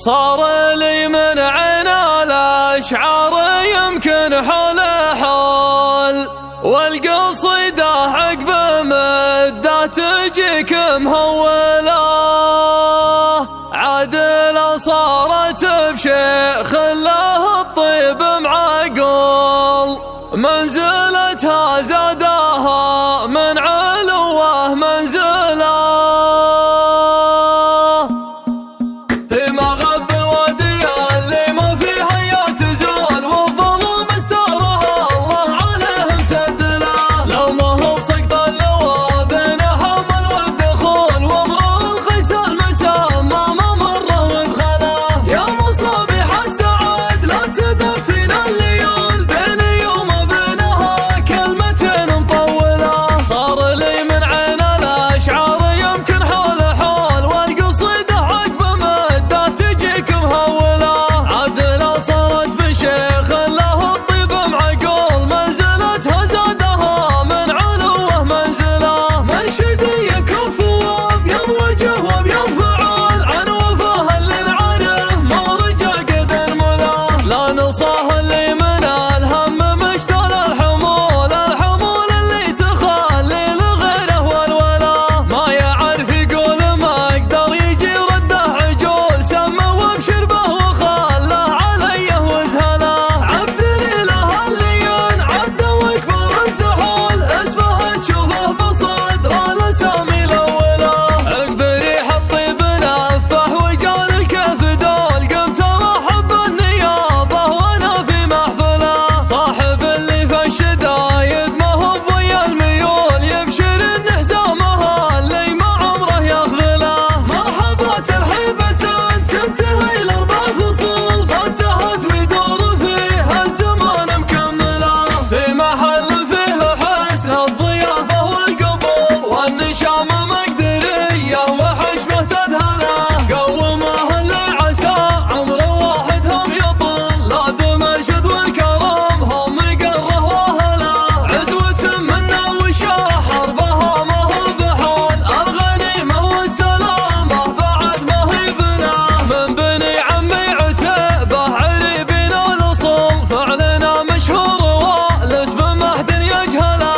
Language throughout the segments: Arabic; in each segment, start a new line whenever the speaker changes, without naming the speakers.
صار لي من عين الأشعار يمكن حول حول، والقصيدة عقب مدة تجيك مهولة. عادل صارت بشيخ له الطيب معقول، منزلتها زادها من علوه منزله. في مغب الوادي اللي ما فيها يا تزول، والظلم استرها الله عليهم سدله. لو ما هو بسقط اللواء بين حمل والدخول، وامرؤ الخيس المسامى ما مره ودخله. يا مصابيح السعاد لا تدفين الليول، بيني وما بينها كلمتين مطوله. صار لي من عين الاشعار يمكن حول حول، والقصيده عقب مده تجيك مهوله. عدل صارت بشيخ له الطيب معقول، منزلتها زادها من علوه منزله. منشدي كفو ابيض وجه وابيض فعول، عن وفاه اللي نعرف ما رجع قد الملا. لا نصاه اللي من الهم مشتال الحمول، الحمول اللي تخلي لغيره والولا. ما يعرف يقول ما اقدر يجي رده عجول، سمى وبشربه وخله عليه وزهله. عبد الاله اللي ينعد وكبر السحول، اسمه تشوفه بصدره الاسامي الاولى. عقب ريح الطيب نفه وجال الكيف دول، قمت ارحب بالنيابه وانا في محفله. صاحب اللي في الشدايد ما هو بويا الميول، يبشر ان حزامها اللي ما عمره يخذله. مرحبا ترحيبة تنتهي الاربع فصول، ما انتهت ويدور فيها الزمان مكمله. في محل فيه حسن الضيافه والقبول، والنشام مقدريه وحشمه تذهله. قومه اللي عسى عمره واحد هم يطول، لازم الرشد والكرم هم قره واهله. عزوة منا وشاح حربها ما هو بحال، الغنيمه والسلامه بعد ما هي بنا. من بني عمي عتيبه عريبين الاصول، فعلنا مشهور والاسم مهد يجهله.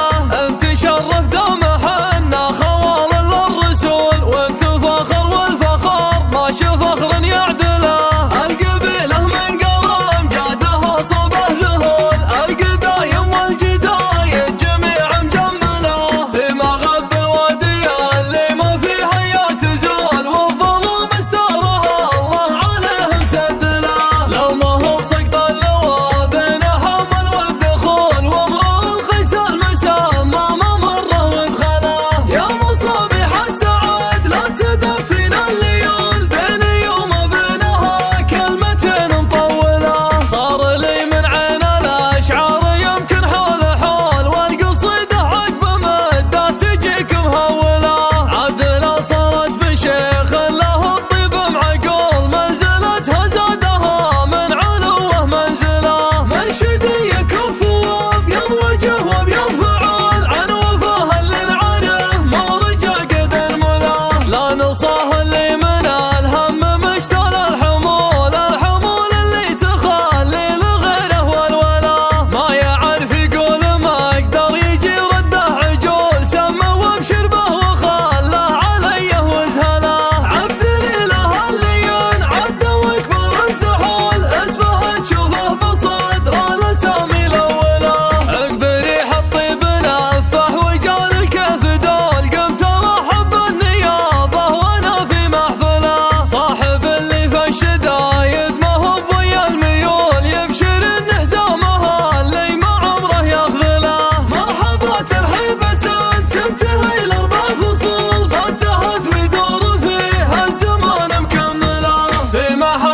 انت شرف دام حنا خوال للرسول، وانت فخر والفخر ما شوف فخر يعدله. القبيله من قرم جادها صبه ذهول، القدايم والجدايد جميع مجمله. في مغب الوادي اللي ما فيها يا تزول، والظلم استرها الله عليهم سدله. لو ما هو بسقط اللواء بين حمل والدخول، وامرؤ الخيس المسامى ما مره ودخله. يا مصابيح السعاد لا تدفين الليول، بيني وما بينها كلمتين مطوله. صار لي من عين الاشعار يمكن حول حول، والقصيده عقب مده تجيك مهوله. عدل صارت بشيخ له الطيب معقول، منزلتها زادها من علوه منزله. منشدي كفو ابيض وجه وابيض فعول، عن وفاه اللي نعرف ما رجع قد الملا. لا نصاه اللي من الهم مشتال الحمول، الحمول اللي تخلي لغيره والولا. ما يعرف يقول ما اقدر يجي رده عجول، سمى وبشربه وخله عليه وزهله. عبد الاله اللي ينعد وكبر السحول، اسمه تشوفه بصدره الاسامي الاولى. عقب ريح الطيب نفه وجال الكيف دول، قمت ارحب بالنيابه وانا في محفله. صاحب اللي في الشدايد ما هو بويا الميول، يبشر ان حزامها اللي ما عمره يخذله. مرحبا ترحيبة تنتهي الاربع فصول، ما انتهت ويدور فيها الزمان مكمله. في محل